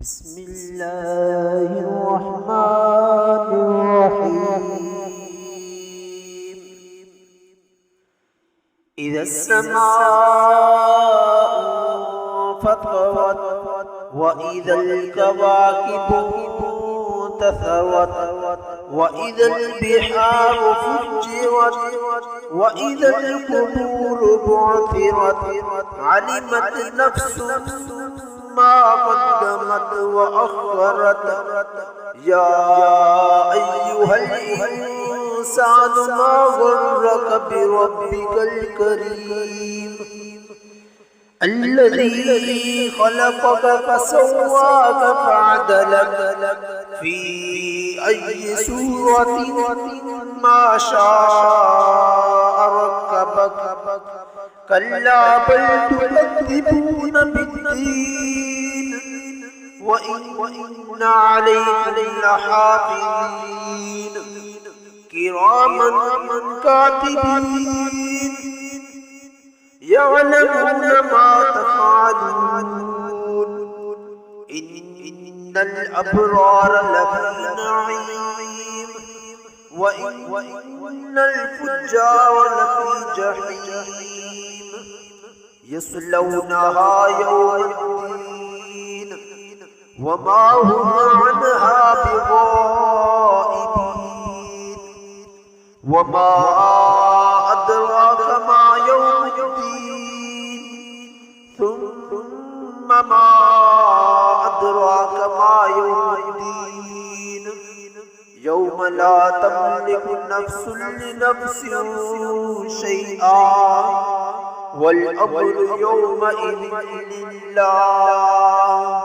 बिस्मिल्लाहिर्रहमानिर्रहीम। इज़ा अस्समाउ फ़तरत व इज़ल कवाकिबु इंतसरत व इज़ल बिहारु फुज्जिरत व इज़ल क़ुबूरु बु'थिरत अलिमत नफ्सुम मा क़द्दमत व अख़रत या अय्युहल इंसानु मा ग़र्रक बिरब्बिकल करीम अल्लज़ी ख़लक़क फ़सव्वाक फ़अदलक फ़ी अय्यि सूरतिन मा शाअ रक्कबक कल्ला बल तुकज़्ज़िबून बिद्दीन व इन्ना अलैकुम लहाफ़िज़ीन किरामन कातिबीन यअलमून मा तफ़अलून इन्नल अबरार लफ़ी नईम व इन्नल फुज्जार लफ़ी जहीम यस्लौनहा यौमद्दीन वमा हुम अन्हा बिग़ाइबीन वमा अदराक मा यौमुद्दीन सुम्मा मा अदराक मा यौमुद्दीन यौम ला तमलिकु नफ्सुन लिनफ्सिन शैआ वल अम्रु यौमइज़िन लिल्लाह।